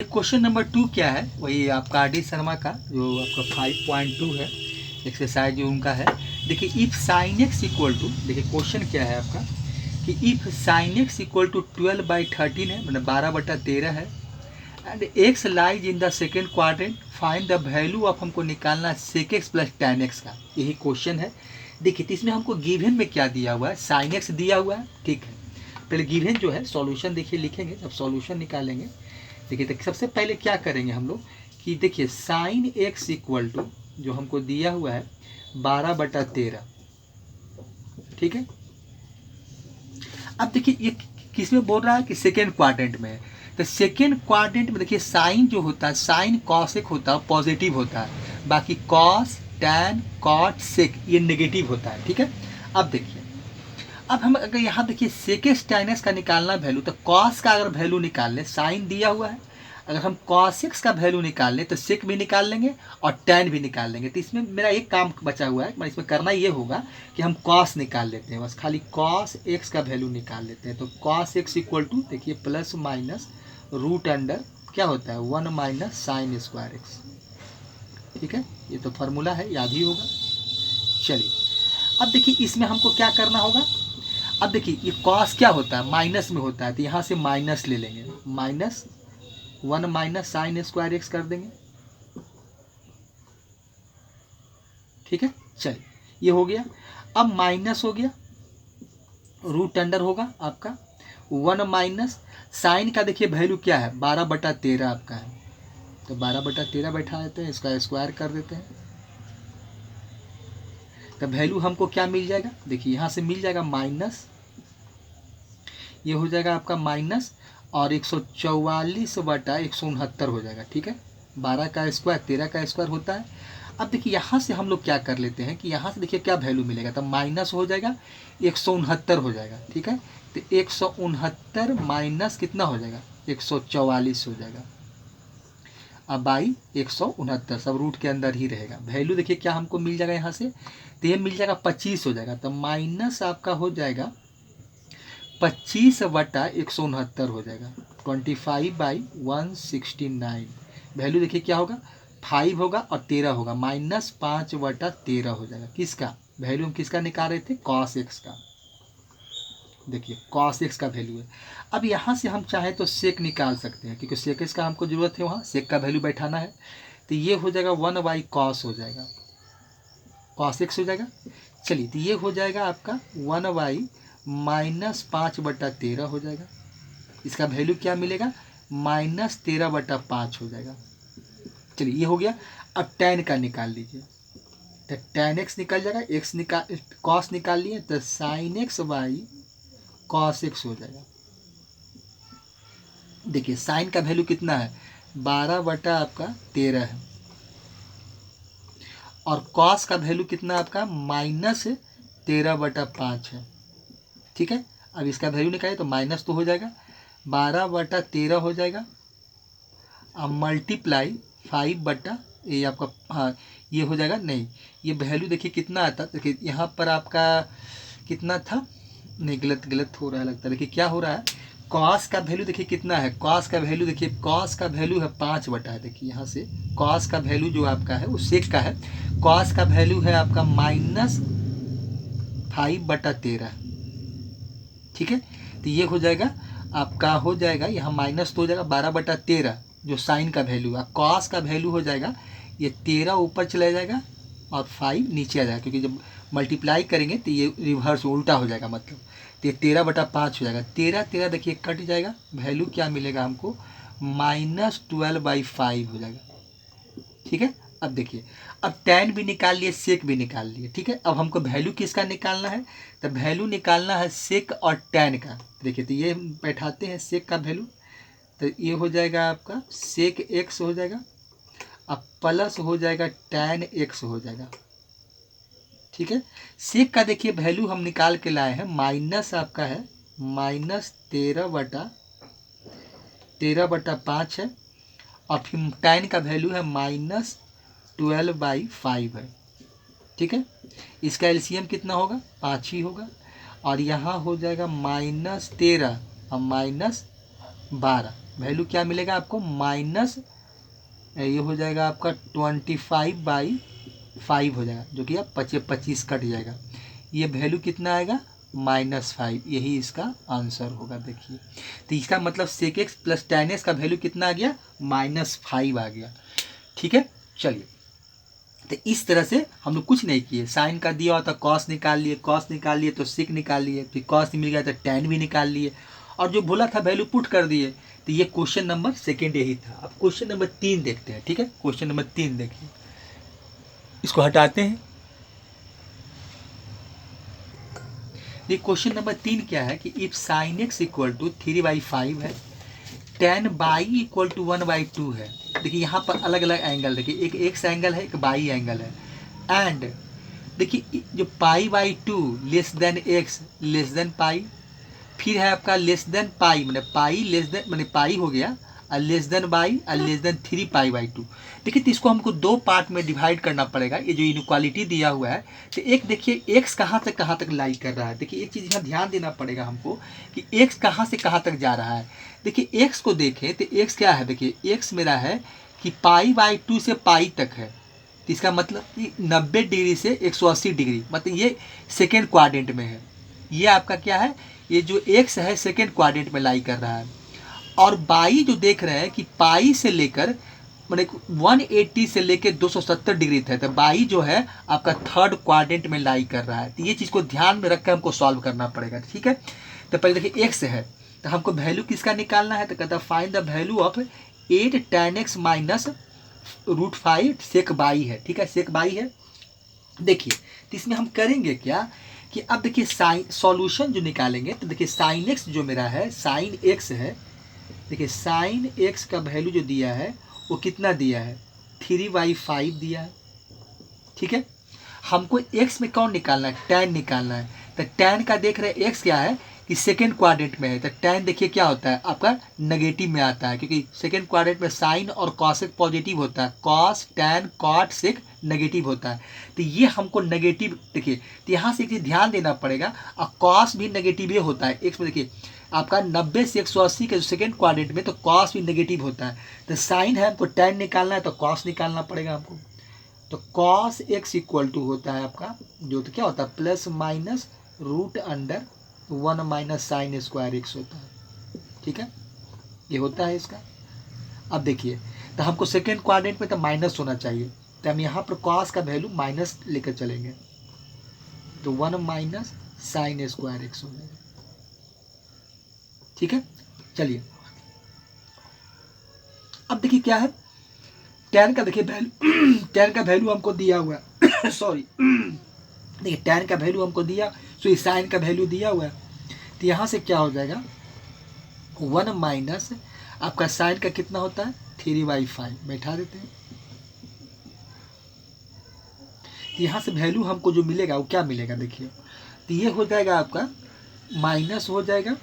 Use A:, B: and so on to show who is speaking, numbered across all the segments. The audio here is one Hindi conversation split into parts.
A: क्वेश्चन नंबर 2 क्या है, वही आपका आर डी शर्मा का जो आपका 5.2 है एक्सरसाइज जो उनका है। देखिए if sine x equal to, देखिए क्वेश्चन क्या है आपका कि if sine x equal to 12/13 है, मतलब 12/13 है, and x lies in the second quadrant, find the value of, हमको निकालना sec x plus tan x का, यही क्वेश्चन है। देखिए तो इसमें हमको गिवन में क्या दिया हुआ है, साइन एक्स दिया हुआ है, ठीक है। पहले गिवन जो है सॉल्यूशन देखिए लिखेंगे, जब सॉल्यूशन निकालेंगे। देखिए तो सबसे पहले क्या करेंगे हम लोग कि देखिए साइन एक्स इक्वल टू जो हमको दिया हुआ है 12/13, ठीक है। अब देखिए ये किस में बोल रहा है कि सेकेंड क्वाड्रेंट में है, तो सेकेंड क्वाड्रेंट में देखिए साइन जो होता है, साइन कॉसेक होता है पॉजिटिव होता है, बाकी कॉस टैन कॉट सेक ये नेगेटिव होता है, ठीक है। अब देखिए अब हम अगर यहाँ देखिए सेकेस टाइनस का निकालना वैल्यू, तो कॉस का अगर वैल्यू निकाल लें, साइन दिया हुआ है, अगर हम कॉस एक्स का वैल्यू निकाल लें तो सेक भी निकाल लेंगे और टैन भी निकाल लेंगे। तो इसमें मेरा एक काम बचा हुआ है, इसमें करना ये होगा कि हम कॉस निकाल लेते हैं, बस खाली कॉस एक्स का वैल्यू निकाल लेते हैं। तो कॉस एक्स इक्वल टू देखिए प्लस माइनस रूट अंडर क्या होता है 1 माइनस साइन स्क्वायर एक्स, ठीक है। ये तो फार्मूला है, याद ही होगा। चलिए अब देखिए इसमें हमको क्या करना होगा। अब देखिए ये कॉस क्या होता है, माइनस में होता है, तो यहाँ से माइनस ले लेंगे, minus 1 minus sine square x कर देंगे, ठीक है। चलिए ये हो गया। अब माइनस हो गया, रूट अंडर होगा आपका 1 माइनस साइन का देखिए वैल्यू क्या है 12/13 आपका है, तो 12/13 बैठा देते हैं, इसका स्क्वायर कर देते हैं, तो वैल्यू हमको क्या मिल जाएगा, देखिए यहाँ से मिल जाएगा माइनस, ये हो जाएगा आपका माइनस और 144/169 हो जाएगा, ठीक है। 12 का स्क्वायर 13 का स्क्वायर होता है। अब देखिए यहाँ से हम लोग क्या कर लेते हैं कि यहाँ से देखिए क्या वैल्यू मिलेगा, तो माइनस हो जाएगा 169 हो जाएगा, ठीक है। तो 169 माइनस कितना हो जाएगा 144 हो जाएगा, अब बाई 169 सब रूट के अंदर ही रहेगा। वैल्यू देखिए क्या हमको मिल जाएगा यहाँ से, तो ये मिल जाएगा 25 हो जाएगा, तो माइनस आपका हो जाएगा 25/169 हो जाएगा, 25/169। वैल्यू देखिए क्या होगा 5 होगा और 13 होगा, -5/13 हो जाएगा। किसका वैल्यू, हम किसका निकाल रहे थे, कॉस एक्स का। देखिए कॉस एक्स का वैल्यू है। अब यहाँ से हम चाहें तो सेक निकाल सकते हैं, क्योंकि सेक एक्स का हमको जरूरत है, वहाँ सेक का वैल्यू बैठाना है। तो ये हो जाएगा 1/cos हो जाएगा, कॉस एक्स हो जाएगा। चलिए तो ये हो जाएगा आपका 1/-5/13 हो जाएगा, इसका वैल्यू क्या मिलेगा -13/5 हो जाएगा। चलिए ये हो गया। अब tan का निकाल लीजिए, तो tan x निकल जाएगा, x निकाल cos निकाल लिए तो sin x by cos x हो जाएगा। देखिए साइन का वैल्यू कितना है 12/13 है, और cos का वैल्यू कितना आपका -13/5 है, ठीक है। अब इसका वैल्यू निकाले तो माइनस तो हो जाएगा 12/13 हो जाएगा, अब मल्टीप्लाई 5 ये आपका, हाँ ये हो जाएगा, नहीं ये वैल्यू देखिए कितना आता, देखिए यहाँ पर आपका कितना था, नहीं गलत हो रहा है लगता है। देखिए क्या हो रहा है, कॉस का वैल्यू देखिए कितना है, कॉस का वैल्यु देखिए, कॉस का वैल्यू है 5 बटा है, देखिए यहाँ से कॉस का वैल्यू जो आपका है वो सेक का है, कॉस का वैल्यू है आपका -5/13, ठीक है। तो ये हो जाएगा आपका, हो जाएगा यहाँ माइनस तो हो जाएगा 12/13 जो साइन का वैल्यू है, कॉस का वैल्यू हो जाएगा ये 13 ऊपर चला जाएगा और 5 नीचे आ जाएगा, क्योंकि जब मल्टीप्लाई करेंगे तो ये रिवर्स उल्टा हो जाएगा, मतलब तो ये 13/5 हो जाएगा, 13 देखिए कट जाएगा, वैल्यू क्या मिलेगा हमको -12/5 हो जाएगा, ठीक है। अब देखिए अब tan भी निकाल लिए, सेक भी निकाल लिए, ठीक है। अब हमको वैल्यू किसका निकालना है, तो वैल्यू निकालना है सेक और tan का। देखिए तो ये बैठाते हैं सेक का वैल्यू, तो ये हो जाएगा आपका सेक एक्स हो जाएगा, अब प्लस हो जाएगा tan एक्स हो जाएगा, ठीक है। सेक का देखिए वैल्यू हम निकाल के लाए हैं, माइनस आपका है -13/5 है, और फिर tan का वैल्यू है -12/5 है, ठीक है। इसका एलसीएम कितना होगा 5 ही होगा, और यहाँ हो जाएगा -13 और -12, वैल्यू क्या मिलेगा आपको, माइनस ये हो जाएगा आपका 25/5 हो जाएगा, जो कि आप 25 कट जाएगा। ये वैल्यू कितना आएगा, -5। यही इसका आंसर होगा। देखिए तो इसका मतलब sec x plus tan x का वैल्यू कितना आ गया, -5 आ गया। ठीक है, चलिए तो इस तरह से हम लोग कुछ नहीं किए, साइन का दिया होता कॉस निकाल लिए, कॉस निकाल लिए तो सिक निकाल लिए, फिर कॉस मिल गया तो tan भी निकाल लिए, और जो बोला था वैल्यू पुट कर दिए। तो ये क्वेश्चन नंबर सेकेंड यही था। अब क्वेश्चन नंबर 3 देखते हैं। ठीक है, क्वेश्चन नंबर 3 देखिए, इसको हटाते हैं। ये क्वेश्चन नंबर 3 क्या है कि if sine x equal to 3/5 है, tan बाई इक्वल टू 1/2 है। देखिए यहाँ पर अलग अलग एंगल, देखिए एक एक्स एंगल है, एक बाई एंगल है। एंड देखिए जो π/2 less than x less than pi, फिर है आपका लेस देन पाई, मैंने पाई लेस देन मैंने पाई हो गया, और लेस देन बाई और लेस देन 3π/2। देखिए तो इसको हमको दो पार्ट में डिवाइड करना पड़ेगा। ये जो इनक्वालिटी दिया हुआ है, तो एक देखिए एक्स कहाँ तक लाई कर रहा है। देखिए एक चीज़ यहाँ ध्यान देना पड़ेगा हमको कि एक्स कहाँ से कहाँ तक जा रहा है। देखिए एक्स को देखें तो एक्स क्या है, देखिए एक्स मेरा है कि π/2 से पाई तक है। तो इसका मतलब कि 90 डिग्री से 180 डिग्री, मतलब ये सेकेंड क्वाड्रेंट में है। ये आपका क्या है, ये जो एक्स है सेकेंड क्वाड्रेंट में लाई कर रहा है। और बाई जो देख रहे हैं कि पाई से लेकर मैंने 180 से लेकर 270 डिग्री था, तो बाई जो है आपका थर्ड क्वाड्रेंट में लाई कर रहा है। तो ये चीज़ को ध्यान में रख कर हमको सॉल्व करना पड़ेगा। ठीक है, तो पहले देखिए एक्स है, तो हमको वैल्यू किसका निकालना है, तो कहता है find the value of 8 tan x minus √5 sec by है। ठीक है, सेक बाई है। देखिए तो इसमें हम करेंगे क्या कि अब देखिए साइन सॉल्यूशन जो निकालेंगे, तो देखिए साइन एक्स जो मेरा है, साइन एक्स है। देखिए साइन एक्स का वैल्यू जो दिया है वो कितना दिया है, 3/5 दिया है। ठीक है, हमको एक्स में कौन निकालना है, tan निकालना है। तो tan का देख रहे हैं एक्स क्या है कि सेकेंड क्वाड्रेंट में है, तो tan देखिए क्या होता है आपका नेगेटिव में आता है, क्योंकि सेकेंड क्वाड्रेंट में साइन और कॉसेक पॉजिटिव होता है, cos tan cot sec negative होता है। तो ये हमको नेगेटिव, देखिए तो यहाँ से एक चीज़ ध्यान देना पड़ेगा, और कॉस भी नेगेटिव ही होता है एक्स में। देखिए आपका 90 से 180 के सेकेंड क्वाड्रेंट में तो कॉस भी नेगेटिव होता है। तो साइन है, हमको tan निकालना है तो कॉस निकालना पड़ेगा हमको। तो कॉस एक्स इक्वल टू होता है आपका जो, तो क्या होता है plus minus √1 minus sine square x होता है। ठीक है, ये होता है इसका। अब देखिए तो हमको सेकेंड क्वाड्रेंट में तो माइनस होना चाहिए, तो हम यहाँ पर कॉस का वैल्यू माइनस लेकर चलेंगे, तो 1 माइनस साइन स्क्वायर एक्स हो जाएगा। ठीक है, चलिए अब देखिए क्या है, tan का देखिए वैल्यू tan का वैल्यू हमको दिया हुआ है सॉरी देखिए tan का वैल्यू हमको दिया, सो इस साइन का वैल्यू दिया हुआ है। तो यहाँ से क्या हो जाएगा, 1 माइनस आपका साइन का कितना होता है 3/5, बैठा देते हैं। तो यहाँ से वैल्यू हमको जो मिलेगा वो क्या मिलेगा, देखिए तो ये हो जाएगा आपका माइनस हो जाएगा,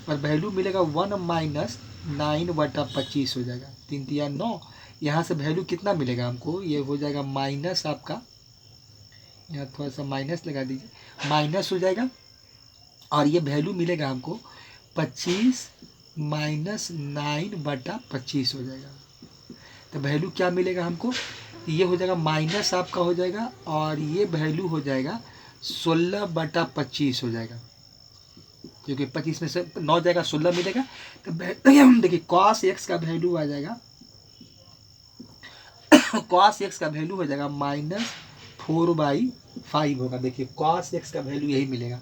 A: और वैल्यू मिलेगा 1 माइनस 9/25 हो जाएगा, 3 3 9। यहाँ से वैल्यू कितना मिलेगा हमको, ये हो जाएगा माइनस आपका, यहाँ थोड़ा सा माइनस लगा दीजिए, माइनस हो जाएगा, और ये वैल्यू मिलेगा हमको 25 माइनस 9/25 हो जाएगा। तो वैल्यू क्या मिलेगा हमको, ये हो जाएगा माइनस आपका हो जाएगा, और ये वैल्यू हो जाएगा 16/25 हो जाएगा, क्योंकि 25 में से 9 जाएगा 16 मिलेगा। तो देखिए कॉस एक्स का वैल्यू आ जाएगा कॉस एक्स का वैल्यू हो जाएगा -4/5 होगा। देखिए कॉस एक्स का वैल्यू यही मिलेगा।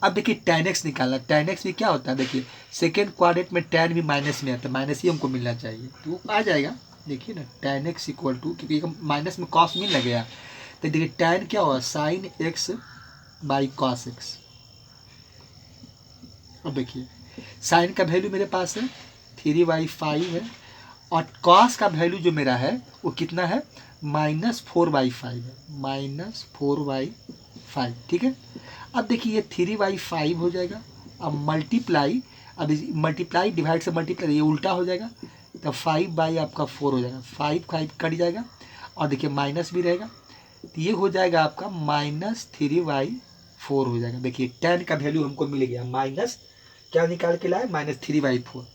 A: अब देखिए tan x निकालना, tan x भी क्या होता है, देखिए सेकेंड क्वाड्रेंट में tan भी माइनस में आता है, माइनस ही हमको मिलना चाहिए, तो वो आ जाएगा। देखिए ना tan x इक्वल टू, क्योंकि माइनस में कॉस मिल लग गया, तो देखिए tan क्या होगा sine x by cos x. अब देखिए साइन का वैल्यू मेरे पास है 3/5 है, और कॉस का वैल्यू जो मेरा है वो कितना है -4/5 है, -4/5। ठीक है, अब देखिए ये 3/5 हो जाएगा, अब मल्टीप्लाई, अब मल्टीप्लाई डिवाइड से मल्टीप्लाई ये उल्टा हो जाएगा, तो 5 आपका 4 हो जाएगा, 5 कट जाएगा, और देखिए माइनस भी रहेगा, तो ये हो जाएगा आपका -3/4 हो जाएगा। देखिए tan का वैल्यू हमको मिल गया, माइनस क्या निकाल के लाए -3/4।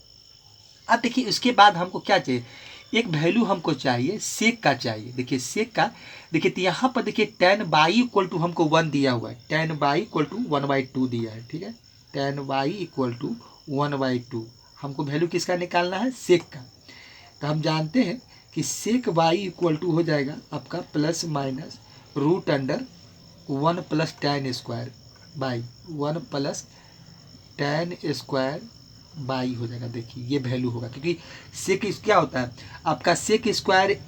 A: अब देखिए इसके बाद हमको क्या चाहिए, एक वैल्यू हमको चाहिए सेक का चाहिए। देखिए सेक का, देखिए तो यहाँ पर देखिए tan बाई इक्वल टू हमको 1 दिया हुआ है, tan बाई इक्वल टू 1/2 दिया है, ठीक है। tan बाई इक्वल टू 1/2 हमको वैल्यू किसका निकालना है, सेक का। तो हम जानते हैं कि सेक वाई इक्वल टू हो जाएगा आपका plus minus root under 1 plus tan square by 1 plus tan square by हो जाएगा। देखिए ये वैल्यू होगा, क्योंकि सेक क्या होता है आपका, sec square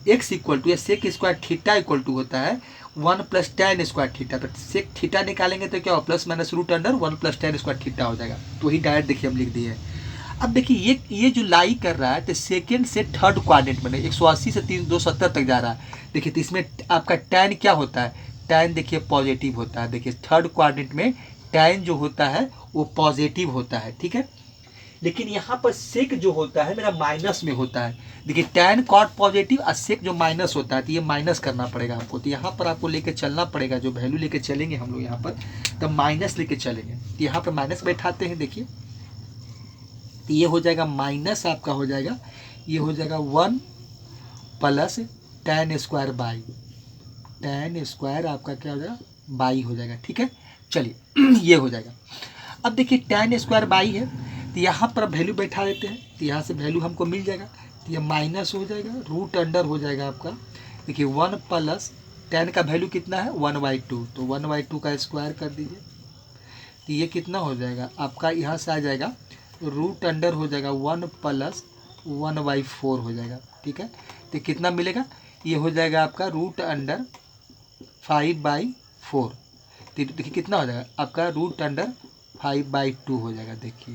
A: x equal to या sec square theta equal to होता है 1 प्लस tan स्क्वायर थीटा। तो सेक थीटा निकालेंगे तो क्या हो, plus minus root under 1 plus tan square theta हो जाएगा। तो वही डायरेक्ट देखिए हम लिख दिए हैं। अब देखिए ये जो लाई कर रहा है तो सेकेंड से थर्ड क्वाड्रेंट में 180 से 270 तक जा रहा है। देखिए तो इसमें आपका टैन क्या होता है, टैन देखिए पॉजिटिव होता है। देखिए थर्ड क्वाड्रेंट में टैन जो होता है वो पॉजिटिव होता है, ठीक है। लेकिन यहाँ पर सेक जो होता है मेरा माइनस में होता है। देखिए टैन कॉट पॉजिटिव और सेक जो माइनस होता है, तो ये माइनस करना पड़ेगा हमको। तो यहाँ पर आपको लेके चलना पड़ेगा, जो वैल्यू लेके चलेंगे हम लोग यहाँ पर तब माइनस लेके चलेंगे। तो यहाँ पर माइनस बैठाते हैं, देखिए तो ये हो जाएगा माइनस आपका हो जाएगा, ये हो जाएगा 1 plus tan square by, tan square आपका क्या हो जाएगा बाई हो जाएगा, ठीक है। चलिए ये हो जाएगा। अब देखिए tan स्क्वायर बाई है तो यहाँ पर वैल्यू बैठा देते हैं, तो यहाँ से वैल्यू हमको मिल जाएगा। तो ये माइनस हो जाएगा, रूट अंडर हो जाएगा आपका। देखिए 1 प्लस tan का वैल्यू कितना है 1/2, तो 1/2 का स्क्वायर कर दीजिए। तो ये कितना हो जाएगा आपका, यहाँ से आ जाएगा रूट अंडर हो जाएगा 1 प्लस 1/4 हो जाएगा, ठीक है। तो कितना मिलेगा, ये हो जाएगा आपका रूट अंडर 5/4। तो देखिए कितना हो जाएगा आपका रूट अंडर 5/2 हो जाएगा। देखिए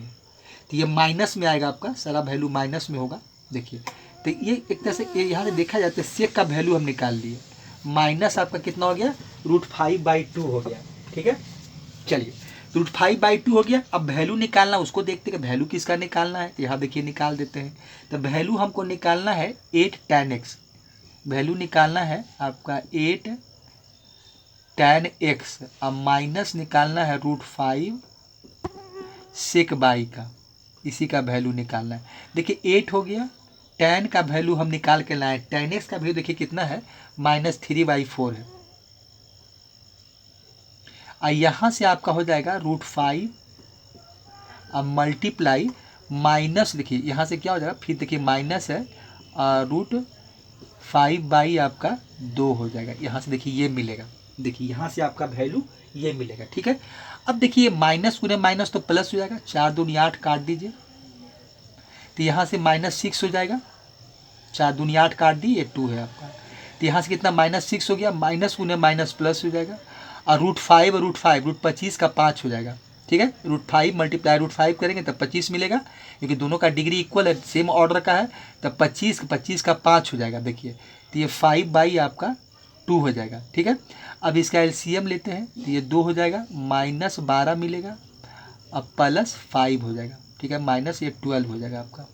A: तो ये माइनस में आएगा, आपका सारा वैल्यू माइनस में होगा। देखिए तो ये एक तरह से यहाँ से देखा जाता है सेक का वैल्यू हम निकाल लिए, माइनस आपका कितना हो गया रूट 5/2 हो गया, ठीक है। चलिए रूट 5/2 हो गया। अब वैल्यू निकालना, उसको देखते हैं वैल्यू किसका निकालना है। यहाँ देखिए निकाल देते हैं। तो वैल्यू हमको निकालना है 8 tan x, वैल्यू निकालना है आपका 8 tan x। अब माइनस निकालना है रूट 5 सेक बाई का, इसी का वैल्यू निकालना है। देखिए 8 हो गया, tan का वैल्यू हम निकाल के लाए, tan x का वैल्यू देखिए कितना है -3/4 है। और यहाँ से आपका हो जाएगा रूट 5 अब मल्टीप्लाई माइनस, देखिए यहाँ से क्या हो जाएगा फिर देखिए माइनस है रूट 5/2 आपका 2 हो जाएगा। यहाँ से देखिए ये मिलेगा, देखिए यहाँ से आपका वैल्यू ये मिलेगा, ठीक है। अब देखिए माइनस गुने माइनस तो प्लस हो जाएगा, 4 दूनी 8 काट दीजिए। तो यहाँ से -6 हो जाएगा, 4 दूनी 8 काट दी, ये 2 है आपका। तो यहाँ से कितना -6 हो गया, माइनस गुने माइनस प्लस हो जाएगा। और रूट 25 का 5 हो जाएगा, ठीक है। रूट 5 मल्टीप्लाई रूट 5 करेंगे तब 25 मिलेगा, क्योंकि दोनों का डिग्री इक्वल है, सेम ऑर्डर का है। तब 25 का 5 हो जाएगा। देखिए तो ये 5/2 आपका 2 हो जाएगा, ठीक है। अब इसका एलसीएम लेते हैं, तो ये 2 हो जाएगा, -12 मिलेगा, अब +5 हो जाएगा, ठीक है, माइनस ये 12 हो जाएगा आपका।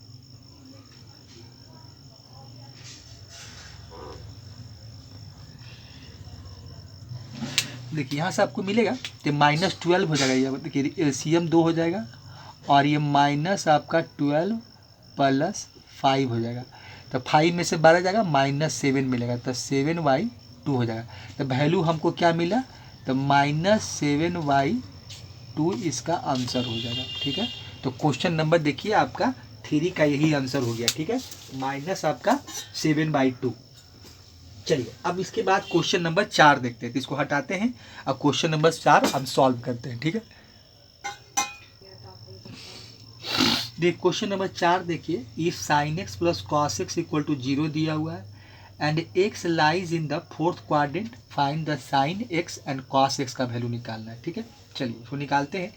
A: देखिए यहाँ से आपको मिलेगा तो -12 हो जाएगा। ये देखिए एलसीएम 2 हो जाएगा, और ये माइनस आपका 12 + 5 हो जाएगा। तो 5 में से 12 जाएगा, -7 मिलेगा, तो 7/2 हो जाएगा। तो वैल्यू हमको क्या मिला, तो -7/2 इसका आंसर हो जाएगा, ठीक है। तो क्वेश्चन नंबर देखिए आपका 3 का यही आंसर हो गया, ठीक है, माइनस आपका 7/2। चलिए अब इसके बाद क्वेश्चन नंबर 4 देखते हैं, तो इसको हटाते हैं। अब क्वेश्चन नंबर 4 हम सॉल्व करते हैं, ठीक है। देखिए क्वेश्चन नंबर 4 देखिए, if sin x + cos x = 0 दिया हुआ है and x lies in the 4th quadrant, find the sin x and cos x का वैल्यू निकालना है, ठीक है। चलिए इसको निकालते हैं।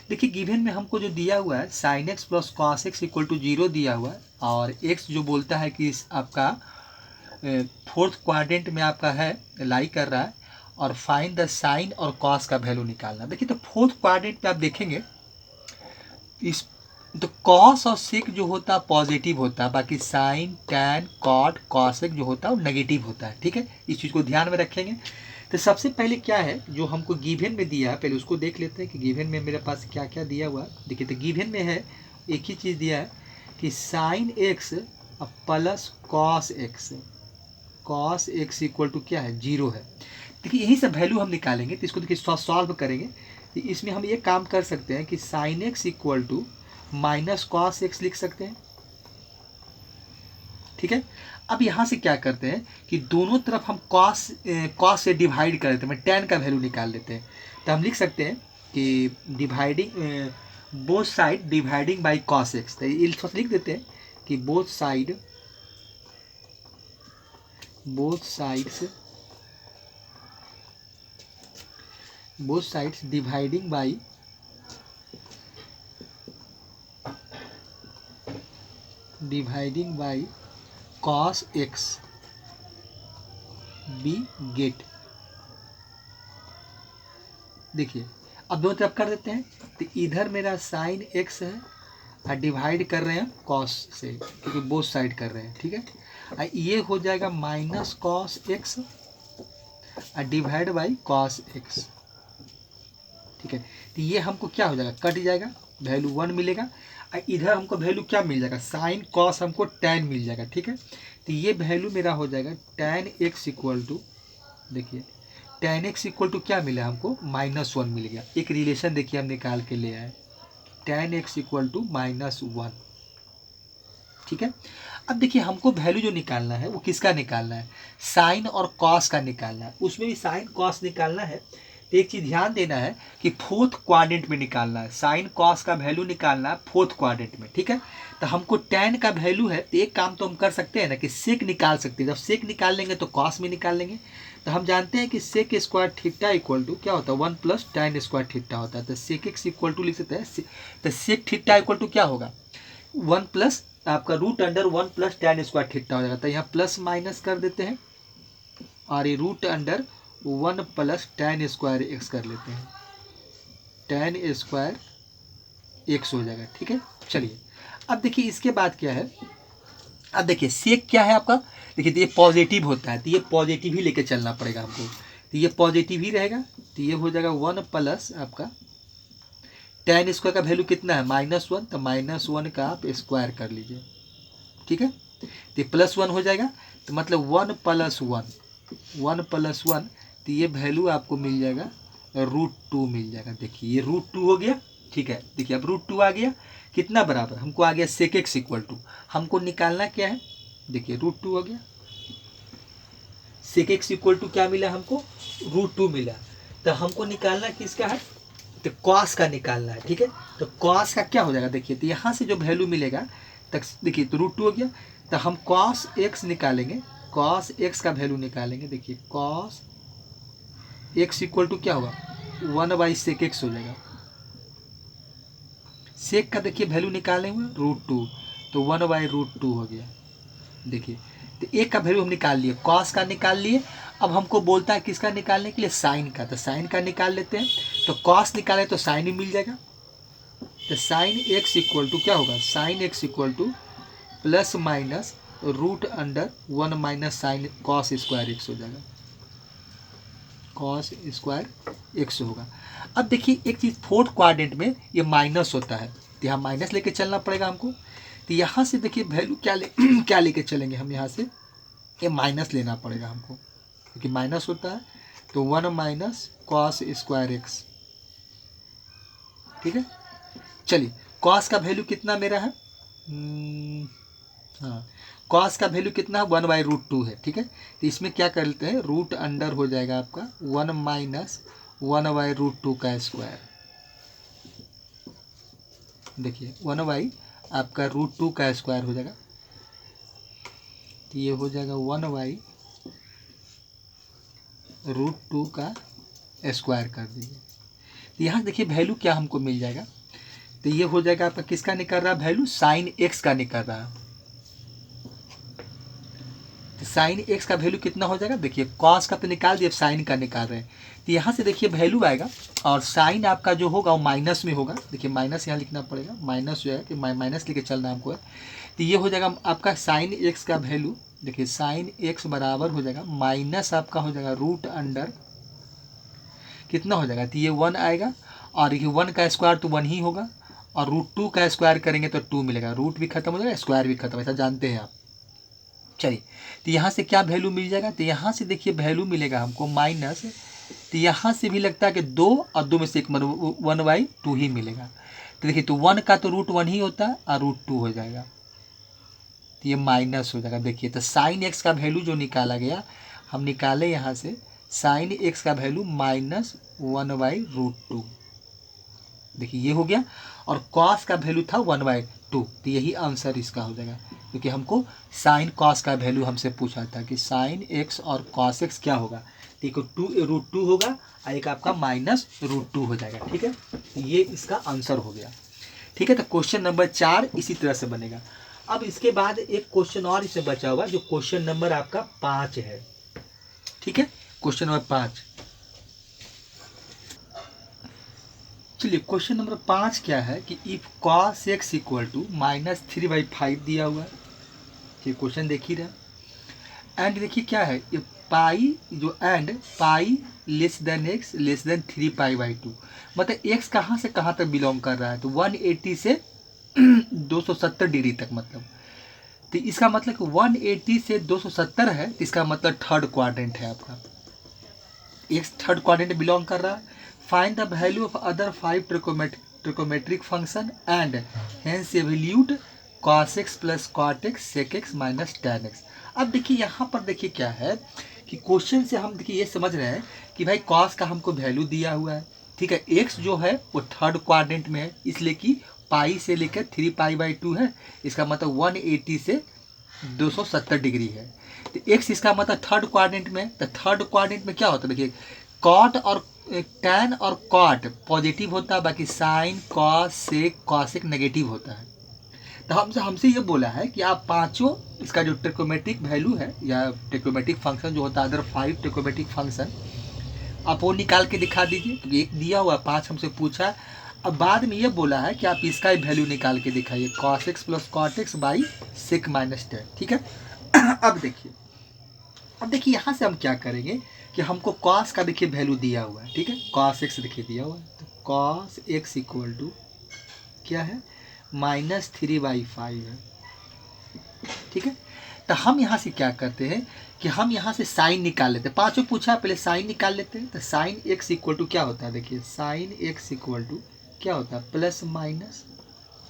A: देखिए गिवन में हमको जो दिया हुआ है sin x + cos x = 0 दिया हुआ है, और x जो बोलता है कि आपका 4th क्वाड्रेंट में आपका है, लाई कर रहा है, और फाइंड द साइन और कॉस का वैल्यू निकालना। देखिए तो 4th क्वाड्रेंट पे आप देखेंगे इस तो कॉस और सेक जो होता है पॉजिटिव होता है, बाकी साइन टैन कॉट कॉसेक जो होता है वो नेगेटिव होता है, ठीक है। इस चीज़ को ध्यान में रखेंगे। तो सबसे पहले क्या है जो हमको गिवन में दिया है, पहले उसको देख लेते हैं कि गिवन में मेरे पास क्या क्या दिया हुआ है। देखिए तो गिवन में है एक ही चीज़ दिया है कि sine x plus cos x, cos x equal to क्या है, 0 है। देखिए यही सब वैल्यू हम निकालेंगे, तो इसको देखिए सॉल्व करेंगे। तो इसमें हम ये काम कर सकते हैं कि sine x equal to minus cos x लिख सकते हैं, ठीक है। अब यहाँ से क्या करते हैं कि दोनों तरफ हम कॉस से डिवाइड कर देते हैं, tan का वैल्यू निकाल लेते हैं। तो हम लिख सकते हैं कि dividing both side dividing by cos x, तो ये लिख देते हैं कि both sides dividing by cos x we get. देखिए अब दोनों तरफ कर देते हैं, तो इधर मेरा साइन x है और डिवाइड कर रहे हैं cos से, क्योंकि बोथ साइड कर रहे हैं, ठीक है। और ये हो जाएगा माइनस कॉस एक्स और डिवाइड बाई cos x, ठीक है। तो ये हमको क्या हो जाएगा, कट जाएगा, वैल्यू 1 मिलेगा। और इधर हमको वैल्यू क्या मिल जाएगा, साइन कॉस हमको tan मिल जाएगा, ठीक है। तो ये वैल्यू मेरा हो जाएगा tan x इक्वल टू, देखिए tan x इक्वल टू क्या मिला हमको, -1 मिल गया। एक रिलेशन देखिए हम निकाल के ले आए, tan x इक्वल टू -1, ठीक है। अब देखिए हमको वैल्यू जो निकालना है वो किसका निकालना है, साइन और कॉस का निकालना है। उसमें भी साइन कॉस निकालना है, तो एक चीज़ ध्यान देना है कि फोर्थ क्वाड्रेंट में निकालना है, साइन कॉस का वैल्यू निकालना है फोर्थ क्वाड्रेंट में, ठीक है। तो हमको tan का वैल्यू है, तो एक काम तो हम कर सकते हैं ना कि सेक निकाल सकते हैं। जब सेक निकाल लेंगे तो कॉस में निकाल लेंगे। तो हम जानते हैं कि sec square theta equal to क्या होता है, 1 प्लस tan स्क्वायर थीटा होता है। तो सेक एक्स इक्वल टू लिख सकते हैं, तो सेक थीटा इक्वल टू क्या होगा, 1 प्लस आपका root under 1 plus tan square theta हो जाएगा। तो यहाँ प्लस माइनस कर देते हैं और ये root under 1 plus tan square x कर लेते हैं, tan स्क्वायर एक्स हो जाएगा, ठीक है। चलिए अब देखिए इसके बाद क्या है, अब देखिए सेक क्या है आपका, देखिए तो ये पॉजिटिव होता है, तो ये पॉजिटिव ही लेके चलना पड़ेगा हमको। तो ये पॉजिटिव ही रहेगा, तो ये हो जाएगा 1 प्लस आपका tan स्क्वायर का वैल्यू कितना है, -1, तो -1 का आप स्क्वायर कर लीजिए, ठीक है। तो ये +1 हो जाएगा, तो मतलब 1 + 1, तो ये वैल्यू आपको मिल जाएगा √2 मिल जाएगा। देखिए ये √2 हो गया, ठीक है। देखिए अब √2 आ गया, कितना बराबर, हमको आ गया सेक एक्स इक्वल टू, हमको निकालना क्या है, देखिए √2 हो गया, सेक एक्स इक्वल टू क्या मिला हमको, √2 मिला। तो हमको निकालना किसका है, तो कॉस का निकालना है, ठीक है। तो कॉस का क्या हो जाएगा, देखिए तो यहाँ से जो वैल्यू मिलेगा तक, देखिए तो √2 हो गया, तो हम कॉस एक्स निकालेंगे, कॉस एक्स का वैल्यू निकालेंगे। देखिए कॉस एक्स इक्वल टू क्या होगा, 1/sec x हो जाएगा। सेक का देखिए वैल्यू निकाले हुए √2, तो 1/√2 हो गया। देखिए तो एक का वैल्यू हम निकाल लिए, कॉस का निकाल लिए। अब हमको बोलता है किसका निकालने के लिए, साइन का, तो साइन का निकाल लेते हैं। तो कॉस निकाले तो साइन ही मिल जाएगा, तो साइन एक्स इक्वल टू क्या होगा, sine x equal to plus minus root under 1 minus sine cos square x हो जाएगा, कॉस स्क्वायर एक्स होगा। अब देखिए एक चीज़, फोर्थ क्वाड्रेंट में ये माइनस होता है, तो यहाँ माइनस लेके चलना पड़ेगा हमको। तो यहाँ से देखिए वैल्यू क्या लेके चलेंगे हम, यहाँ से ये माइनस लेना पड़ेगा हमको, क्योंकि माइनस होता है। तो 1 माइनस कॉस स्क्वायर एक्स, ठीक है। चलिए कॉस का वैल्यू कितना मेरा है, हाँ कॉस का वैल्यू कितना है, 1/√2 है, ठीक है। तो इसमें क्या करते हैं, रूट अंडर हो जाएगा आपका 1 माइनस 1/√2 का स्क्वायर। देखिए 1 आपका √2 का स्क्वायर हो जाएगा, तो ये हो जाएगा 1/√2 का स्क्वायर कर दीजिए। तो यहाँ देखिए वैल्यू क्या हमको मिल जाएगा, तो ये हो जाएगा आपका किसका निकल रहा है वैल्यू, साइन एक्स का निकल रहा है। तो साइन एक्स का वैल्यू कितना हो जाएगा, देखिए कॉस का तो निकाल दिए, साइन का निकाल रहे हैं। तो यहाँ से देखिए वैल्यू आएगा, और साइन आपका जो होगा वो माइनस में होगा। देखिए माइनस यहाँ लिखना पड़ेगा, माइनस जो है कि माइनस लेके चलना है हमको है। तो ये हो जाएगा आपका साइन एक्स का वैल्यू, देखिए साइन एक्स बराबर हो जाएगा माइनस आपका हो जाएगा रूट अंडर कितना हो जाएगा, तो ये 1 आएगा, और ये 1 का स्क्वायर तो 1 ही होगा, और √2 का स्क्वायर करेंगे तो 2 मिलेगा, रूट भी खत्म हो जाएगा, स्क्वायर भी खत्म, ऐसा जानते हैं आप। चलिए, तो यहाँ से क्या वैल्यू मिल जाएगा, तो यहाँ से देखिए वैल्यू मिलेगा हमको माइनस, तो यहाँ से भी लगता है कि 2 और 2 में से एक 1/2 ही मिलेगा। तो देखिए, तो 1 का तो √1 ही होता है और √2 हो जाएगा, तो ये माइनस हो जाएगा। देखिए, तो साइन एक्स का वैल्यू जो निकाला गया, हम निकाले यहाँ से साइन एक्स का वैल्यू -1/√2। देखिए ये हो गया, और कॉस का वैल्यू था 1/2, तो यही आंसर इसका हो जाएगा, क्योंकि हमको साइन कॉस का वैल्यू हमसे पूछा था कि साइन एक्स और कॉस एक्स क्या होगा। ठीक है, √2 होगा और एक आपका -√2 हो जाएगा। ठीक है, ये इसका आंसर हो गया। ठीक है, तो क्वेश्चन नंबर 4 इसी तरह से बनेगा। अब इसके बाद एक क्वेश्चन और इससे बचा हुआ, जो क्वेश्चन नंबर आपका 5 है। ठीक है, क्वेश्चन नंबर 5, चलिए क्वेश्चन नंबर 5 क्या है कि if cos x equal to -3/5 दिया हुआ है। ये क्वेश्चन देख ही रहे, एंड देखिए क्या है, ये पाई जो and pi less than x less than 3π/2, मतलब x कहाँ से कहाँ तक बिलोंग कर रहा है, तो 180 से 270 डिग्री तक, मतलब तो इसका मतलब कि 180 से 270 है, तो इसका मतलब थर्ड क्वाड्रेंट है आपका, x थर्ड क्वाड्रेंट बिलोंग कर रहा है। Find the value of other 5 trigonometric function and hence evaluate cos x plus cot x sec x minus tan x। अब देखिए यहाँ पर देखिए क्या है कि क्वेश्चन से हम देखिए ये समझ रहे हैं कि भाई cos का हमको वैल्यू दिया हुआ है। ठीक है, x जो है वो थर्ड क्वाड्रेंट में है, इसलिए कि पाई से लेकर 3π/2 है, इसका मतलब 180 से 270 डिग्री है। तो x इसका मतलब थर्ड क्वाड्रेंट में, तो थर्ड क्वाड्रेंट में क्या होता है, देखिए कॉट और टैन और कॉट पॉजिटिव होता है, बाकी sine cos sec cosec negative होता है। तो हमसे ये बोला है कि आप पांचों इसका जो ट्रिकोमेट्रिक वैल्यू है या ट्रिकोमेट्रिक फंक्शन जो होता है, अदर 5 ट्रिकोमेट्रिक फंक्शन, आप वो निकाल के दिखा दीजिए, क्योंकि एक दिया हुआ 5 हमसे पूछा है। अब बाद में ये बोला है कि आप इसका ही वैल्यू निकाल के दिखाइए, cos x plus cot x by sec minus tan। ठीक है, अब देखिए यहाँ से हम क्या करेंगे कि हमको cos का देखिए वैल्यू दिया हुआ है। ठीक है, cos x देखिए दिया हुआ है, तो cos x इक्वल टू क्या है, -3/5 है। ठीक है, तो हम यहाँ से क्या करते हैं कि हम यहाँ से साइन निकाल लेते हैं, पांचों पूछा पहले साइन निकाल लेते हैं। तो साइन x इक्वल टू क्या होता है, देखिए साइन x इक्वल टू क्या होता है, plus minus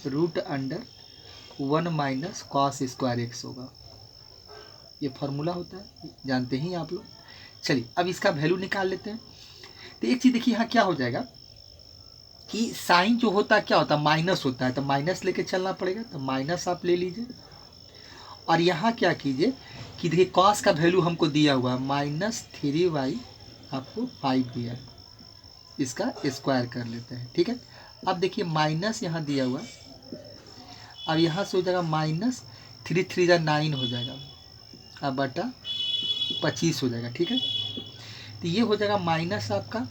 A: √1 minus cos square x होगा, ये फार्मूला होता है, जानते ही आप लोग। चलिए अब इसका वैल्यू निकाल लेते हैं। तो एक चीज़ देखिए यहाँ क्या हो जाएगा कि साइन जो होता है क्या होता है, माइनस होता है, तो माइनस लेके चलना पड़ेगा, तो माइनस आप ले लीजिए। और यहाँ क्या कीजिए कि देखिए कॉस का वैल्यू हमको दिया हुआ है -3/, आपको 5 दिया है, इसका स्क्वायर कर लेते हैं। ठीक है, अब देखिए माइनस यहाँ दिया हुआ है, अब यहाँ से हो जाएगा -3 3 9 हो जाएगा, अब बटा 25 हो जाएगा। ठीक है, तो ये हो जाएगा माइनस आपका,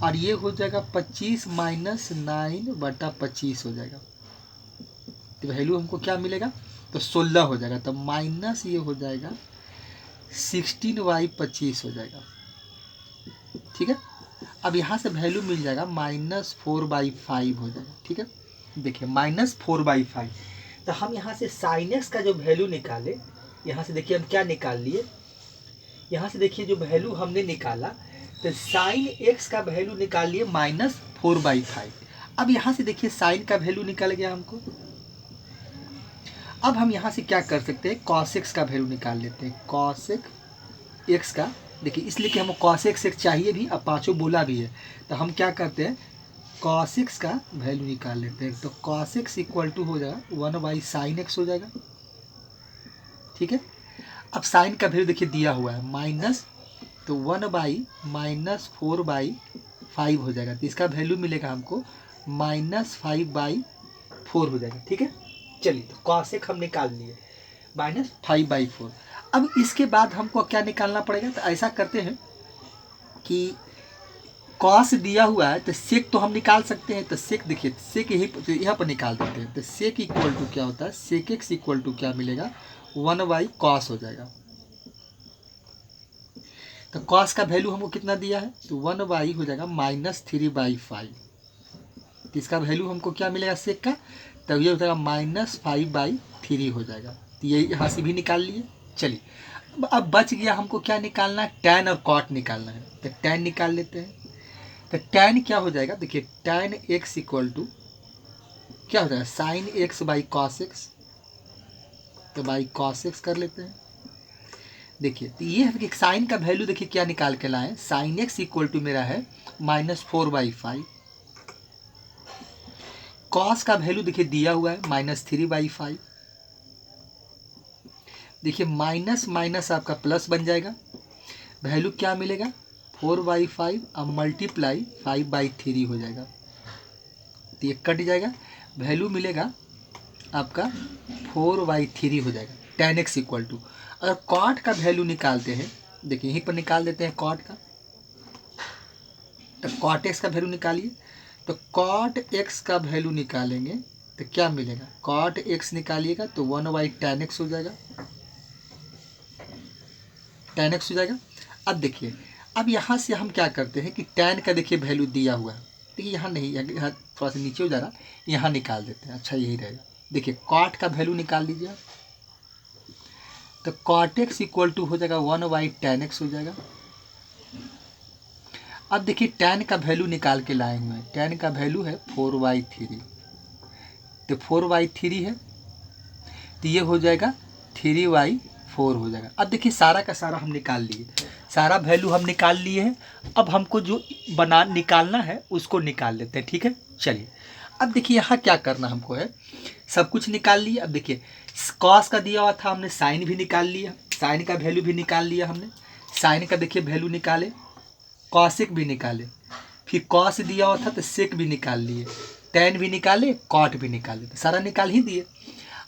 A: और ये हो जाएगा 25 -9/25 हो जाएगा। तो वैल्यू हमको क्या मिलेगा, तो 16 हो जाएगा, तो माइनस ये हो जाएगा 16/25 हो जाएगा। ठीक है, अब यहाँ से वैल्यू मिल जाएगा -4/5 हो जाएगा। ठीक है, देखिए -4/5, तो हम यहाँ से साइन एक्स का जो वैल्यू निकाले, यहाँ से देखिए हम क्या निकाल लिए, यहाँ से देखिए जो वैल्यू हमने निकाला, तो साइन एक्स का वैल्यू निकाल लिए -4/5। अब यहाँ से देखिए साइन का वैल्यू निकल गया हमको। अब हम यहाँ से क्या कर सकते हैं, कॉस एक्स का वैल्यू निकाल लेते हैं, कॉसेक एक्स का। देखिए इसलिए कि हमको कॉसेक एक्स चाहिए भी, अब पाँचों बोला भी है, तो हम क्या करते हैं कॉस एक्स का वैल्यू निकाल लेते हैं। तो कॉस एक्स इक्वल टू हो जाएगा 1/sin x हो जाएगा। ठीक है, अब साइन का वैल्यू देखिए दिया हुआ है माइनस, तो 1/-4/5 हो जाएगा, तो इसका वैल्यू मिलेगा हमको -5/4 हो जाएगा। ठीक है, चलिए तो cos x हम निकाल लिए -5/4। अब इसके बाद हमको क्या निकालना पड़ेगा, तो ऐसा करते हैं कि cos दिया हुआ है, तो सेक तो हम निकाल सकते हैं, तो सेक देखिए सेक यही यहाँ पर निकाल देते हैं। तो सेक इक्वल टू क्या होता है, सेक एक्स इक्वल टू क्या मिलेगा, 1/cos हो जाएगा। तो cos का वैल्यू हमको कितना दिया है, तो 1/, हो जाएगा -3/5। तो इसका वैल्यू हमको क्या मिलेगा सेक का, तब ये हो जाएगा -5/3 हो जाएगा। तो ये यहाँ से भी निकाल लिए। चलिए अब बच गया हमको क्या निकालना है, टैन और कॉट निकालना है। तो टैन निकाल लेते हैं। तो टैन क्या हो जाएगा, देखिए टैन x इक्वल टू क्या हो जाएगा sine x by cos x. तो बाई कॉस एक्स कर लेते हैं। देखिए तो ये है कि साइन का वैल्यू देखिए क्या निकाल के लाए, साइन x इक्वल टू मेरा है -4/5। कॉस का वैल्यू देखिए दिया हुआ है -3/5। देखिए माइनस माइनस आपका प्लस बन जाएगा, वैल्यू क्या मिलेगा 4/5 अब मल्टीप्लाई 5/3 हो जाएगा। तो ये कट जाएगा, वैल्यू मिलेगा आपका 4/3 हो जाएगा। tan x इक्वल टू अगर कॉट का वैल्यू निकालते हैं, देखिए यहीं पर निकाल देते हैं कॉट का। तो कॉट एक्स का वैल्यू निकालिए। तो कॉट एक्स का वैल्यू निकालेंगे तो क्या मिलेगा, कॉट एक्स निकालिएगा तो 1/tan x हो जाएगा, tan x हो जाएगा। अब देखिए अब यहाँ से हम क्या करते हैं कि tan का देखिए वैल्यू दिया हुआ है, देखिए यहाँ नहीं, यहाँ थोड़ा सा नीचे हो जा रहा, यहाँ निकाल देते हैं। अच्छा यही रहेगा। देखिए कॉट का वैल्यू निकाल लीजिए आप। तो कॉट एक्स इक्वल टू हो जाएगा 1/tan x हो जाएगा। अब देखिए tan का वैल्यू निकाल के लाए हुए हैं, tan का वैल्यू है 4/3। तो 4/3 है तो ये हो जाएगा 3/4 हो जाएगा। अब देखिए सारा का सारा हम निकाल लिए, सारा वैल्यू हम निकाल लिए हैं। अब हमको जो निकालना है उसको निकाल लेते हैं, ठीक है। चलिए अब देखिए यहाँ क्या करना हमको है, सब कुछ निकाल लिए। अब देखिए कॉस का दिया हुआ था, हमने साइन भी निकाल लिया, साइन का वैल्यू भी निकाल लिया हमने। साइन का देखिए वैल्यू निकाले, कॉसेक भी निकाले, फिर कॉस दिया हुआ था तो सेक भी निकाल लिए, टैन भी निकाले, कॉट भी निकाले, तो सारा निकाल ही दिए।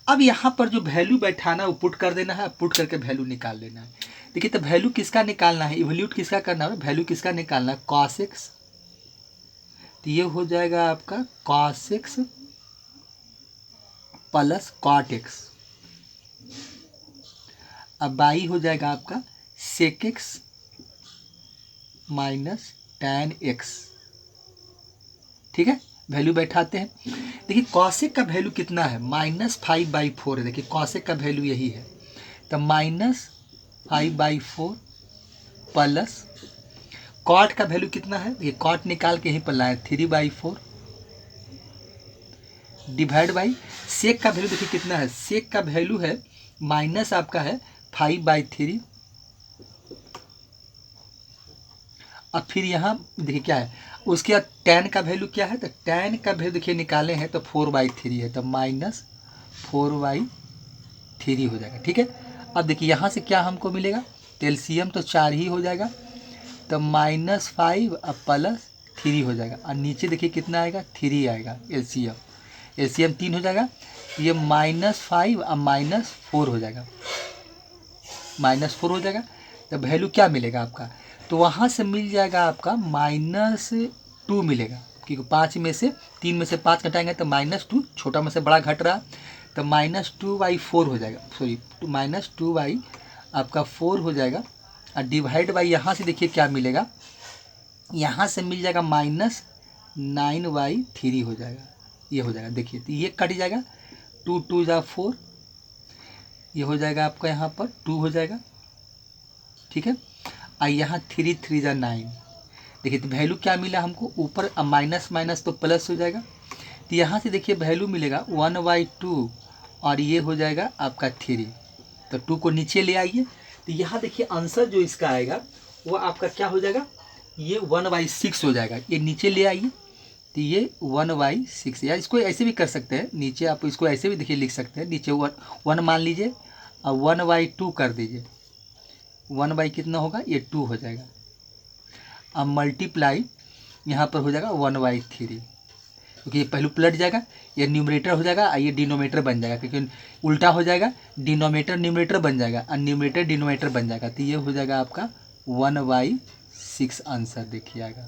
A: अब यहाँ पर जो वैल्यू बैठाना है वो पुट कर देना है, पुट करके वैल्यू निकाल लेना है। देखिए तो वैल्यू किसका निकालना है, इवैल्यूट किसका करना है, वैल्यू किसका निकालना है कॉस एक्स। तो ये हो जाएगा आपका cos x plus cot x. अब बाई हो जाएगा आपका sec x minus tan x, ठीक है। वैल्यू बैठाते हैं। देखिए कॉसेक का वैल्यू कितना है -5/4 है। देखिए कॉसेक का वैल्यू यही है, तो -5/4 प्लस कॉट का वैल्यू कितना है, ये कॉट निकाल के यहीं पर लाए 3/4 डिवाइड बाई सेक का वैल्यू देखिए कितना है, सेक का वैल्यू है माइनस आपका है 5/3। अब फिर यहाँ देखिए क्या है, उसके बाद tan का वैल्यू क्या है, तो tan का वैल्यू देखिए निकाले हैं तो 4/3 है, तो -4/3 हो जाएगा, ठीक है। अब देखिए यहाँ से क्या हमको मिलेगा, तो एलसीएम तो 4 ही हो जाएगा, तो -5 अब +3 हो जाएगा। और नीचे देखिए कितना आएगा 3 आएगा, एलसीएम 3 हो जाएगा। ये -5 अब -4 हो जाएगा, -4 हो जाएगा। तो वैल्यू क्या मिलेगा आपका, तो वहाँ से मिल जाएगा आपका -2 मिलेगा, क्योंकि 5 में से 3 में से 5 घटाएंगे तो -2, छोटा में से बड़ा घट रहा, तो -2/4 हो जाएगा, सॉरी -2 आपका 4 हो जाएगा। और डिवाइड बाई यहाँ से देखिए क्या मिलेगा, यहाँ से मिल जाएगा -9/3 हो जाएगा, ये हो जाएगा। देखिए तो ये कट जाएगा, 2 2 जा 4, ये हो जाएगा आपका यहाँ पर 2 हो जाएगा, ठीक है। और यहाँ 3 3 जा 9। देखिए तो वैल्यू क्या मिला हमको, ऊपर माइनस माइनस तो प्लस हो जाएगा, तो यहाँ से देखिए वैल्यू मिलेगा 1/2 और ये हो जाएगा आपका 3, तो 2 को नीचे ले आइए। तो यहाँ देखिए आंसर जो इसका आएगा वो आपका क्या हो जाएगा, ये 1/6 हो जाएगा। ये नीचे ले आइए, तो ये 1/6, या इसको ऐसे भी कर सकते हैं, नीचे आप इसको ऐसे भी देखिए लिख सकते हैं, नीचे 1 मान लीजिए और 1/2 कर दीजिए, 1 कितना होगा, ये 2 हो जाएगा। अब मल्टीप्लाई यहाँ पर हो जाएगा 1/3, क्योंकि ये पहलू पलट जाएगा, ये न्यूमरेटर हो जाएगा और ये डिनोमिनेटर बन जाएगा, क्योंकि उल्टा हो जाएगा, डिनोमिनेटर न्यूमरेटर बन जाएगा और न्यूमरेटर डिनोमिनेटर बन जाएगा। तो ये हो जाएगा आपका 1/6 आंसर देखिए आएगा।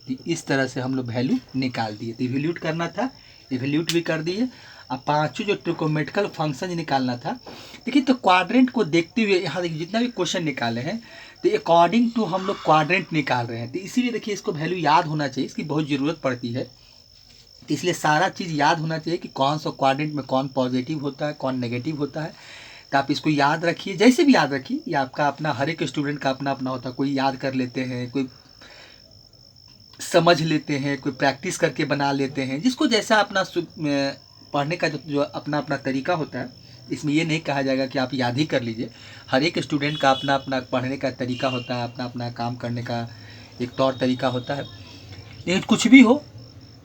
A: तो इस तरह से हम लोग वैल्यू निकाल दिए। तो इवैल्यूट करना था, इवैल्यूट भी कर दिए। अब पांचों जो ट्रिकोमेट्रिकल फंक्शन निकालना था, देखिए तो क्वाड्रेंट को देखते हुए यहाँ देखिए जितना भी क्वेश्चन निकाले हैं तो अकॉर्डिंग टू हम लोग क्वाड्रेंट निकाल रहे हैं, तो इसीलिए देखिए इसको वैल्यू याद होना चाहिए, इसकी बहुत ज़रूरत पड़ती है। तो इसलिए सारा चीज़ याद होना चाहिए कि कौन सा क्वाड्रेंट में कौन पॉजिटिव होता है, कौन नेगेटिव होता है। तो आप इसको याद रखिए, जैसे भी याद रखिए। ये आपका अपना, हर एक स्टूडेंट का अपना अपना होता है। कोई याद कर लेते हैं, कोई समझ लेते हैं, कोई प्रैक्टिस करके बना लेते हैं, जिसको जैसा अपना पढ़ने का जो अपना अपना तरीका होता है। इसमें ये नहीं कहा जाएगा कि आप याद ही कर लीजिए। हर एक स्टूडेंट का अपना अपना पढ़ने का तरीका होता है, अपना अपना काम करने का एक तौर तरीका होता है। लेकिन कुछ भी हो,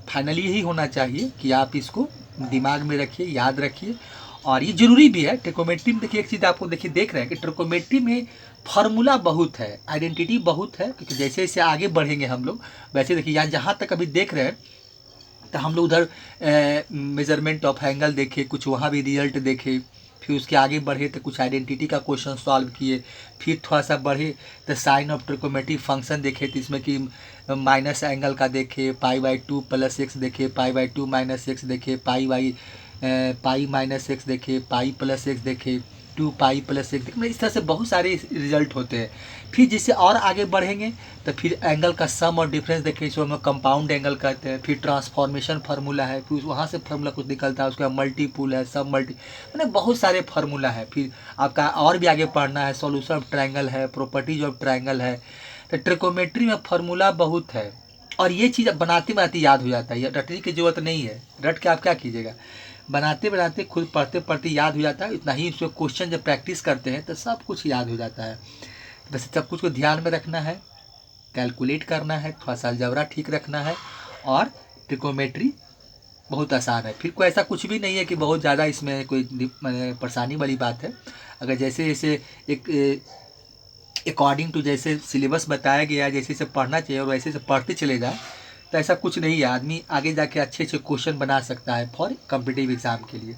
A: फाइनली यही होना चाहिए कि आप इसको दिमाग में रखिए, याद रखिए। और ये ज़रूरी भी है। ट्रिकोमेट्री में देखिए एक चीज़ आपको देखिए, देख रहे हैं कि ट्रिकोमेट्री में फार्मूला बहुत है, आइडेंटिटी बहुत है। क्योंकि जैसे जैसे आगे बढ़ेंगे हम लोग, वैसे देखिए यहाँ जहाँ तक अभी देख रहे हैं, तो हम लोग उधर मेजरमेंट ऑफ एंगल देखे, कुछ वहाँ भी रिजल्ट देखे। फिर उसके आगे बढ़े तो कुछ आइडेंटिटी का क्वेश्चन सॉल्व किए। फिर थोड़ा सा बढ़े तो साइन ऑफ ट्रिकोमेट्रिक फंक्शन देखे, तो इसमें कि माइनस एंगल का देखे, पाई/2 + x देखे, पाई/2 - x देखे, पाई -x देखे, पाई + x देखे, 2 पाई + x देखे। इस तरह से बहुत सारे रिजल्ट होते हैं। फिर जिससे और आगे बढ़ेंगे तो फिर एंगल का सम और डिफरेंस देखें, इसको हम कंपाउंड एंगल कहते हैं। फिर ट्रांसफॉर्मेशन फार्मूला है, फिर वहाँ से फार्मूला कुछ निकलता है, उसका मल्टीपुल है, सब मल्टी, मैंने बहुत सारे फार्मूला है। फिर आपका और भी आगे पढ़ना है, सॉल्यूशन ऑफ ट्रायंगल है, प्रॉपर्टीज ऑफ ट्रायंगल है। तो ट्रिकोमेट्री में फार्मूला बहुत है, और ये चीज़ बनाते बनाते याद हो जाता है। रटने की जरूरत नहीं है, रट के आप क्या कीजिएगा, बनाते बनाते खुद पढ़ते पढ़ते याद हो जाता है। इतना ही उसको क्वेश्चन जब प्रैक्टिस करते हैं तो सब कुछ याद हो जाता है। बस सब कुछ को ध्यान में रखना है, कैलकुलेट करना है, थोड़ा सा अलजेब्रा ठीक रखना है, और ट्रिकोमेट्री बहुत आसान है। फिर कोई ऐसा कुछ भी नहीं है कि बहुत ज़्यादा इसमें कोई परेशानी वाली बात है। अगर जैसे जैसे एक अकॉर्डिंग टू जैसे सिलेबस बताया गया, जैसे से पढ़ना चाहिए और वैसे से पढ़ते चले जाए, तो ऐसा कुछ नहीं है। आदमी आगे जाके अच्छे अच्छे क्वेश्चन बना सकता है फॉर कॉम्पिटिटिव एग्ज़ाम के लिए।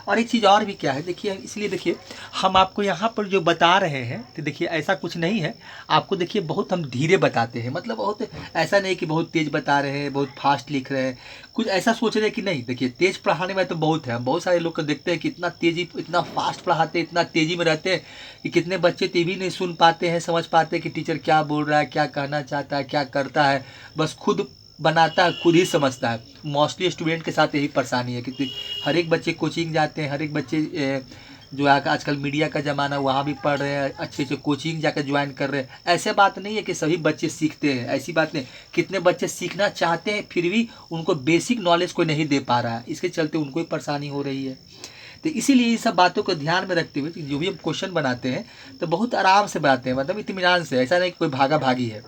A: और एक चीज़ और भी क्या है, देखिए इसलिए देखिए हम आपको यहाँ पर जो बता रहे हैं, तो देखिए ऐसा कुछ नहीं है। आपको देखिए बहुत हम धीरे बताते हैं, मतलब बहुत ऐसा नहीं कि बहुत तेज़ बता रहे हैं, बहुत फास्ट लिख रहे हैं, कुछ ऐसा सोच रहे हैं कि नहीं। देखिए तेज़ पढ़ाने में तो बहुत है, हम बहुत सारे लोग को देखते हैं कि इतना तेज़ी, इतना फास्ट पढ़ाते हैं, इतना तेज़ी में रहते हैं कि कितने बच्चे तो भी नहीं सुन पाते हैं, समझ पाते हैं कि टीचर क्या बोल रहा है, क्या कहना चाहता है, क्या करता है। बस खुद बनाता है, खुद ही समझता है। मोस्टली स्टूडेंट के साथ यही परेशानी है कि हर एक बच्चे कोचिंग जाते हैं, हर एक बच्चे जो आजकल मीडिया का ज़माना, वहाँ भी पढ़ रहे हैं, अच्छे अच्छे कोचिंग जाकर ज्वाइन कर रहे हैं। ऐसे बात नहीं है कि सभी बच्चे सीखते हैं, ऐसी बात नहीं। कितने बच्चे सीखना चाहते हैं फिर भी उनको बेसिक नॉलेज कोई नहीं दे पा रहा है, इसके चलते उनको ही परेशानी हो रही है। तो इसीलिए ये सब बातों को ध्यान में रखते हुए जो भी हम क्वेश्चन बनाते हैं तो बहुत आराम से बनाते हैं, मतलब इत्मीनान से। ऐसा नहीं कि कोई भागा भागी है,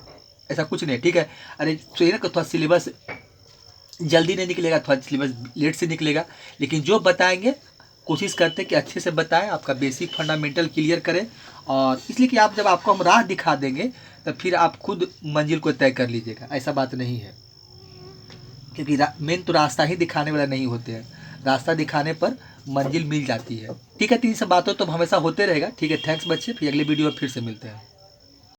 A: ऐसा कुछ नहीं, ठीक है। अरे चाहिए ना, थोड़ा सिलेबस जल्दी नहीं निकलेगा, थोड़ा सिलेबस लेट से निकलेगा, लेकिन जो बताएंगे कोशिश करते हैं कि अच्छे से बताएं, आपका बेसिक फंडामेंटल क्लियर करें। और इसलिए कि आप जब आपको हम राह दिखा देंगे तो फिर आप खुद मंजिल को तय कर लीजिएगा, ऐसा बात नहीं है। क्योंकि मेन तो रास्ता ही दिखाने वाला नहीं होते हैं, रास्ता दिखाने पर मंजिल मिल जाती है। ठीक है, तो इन सब बातों तो हमेशा होते रहेगा। ठीक है, थैंक्स बच्चे, फिर अगले वीडियो में फिर से मिलते हैं।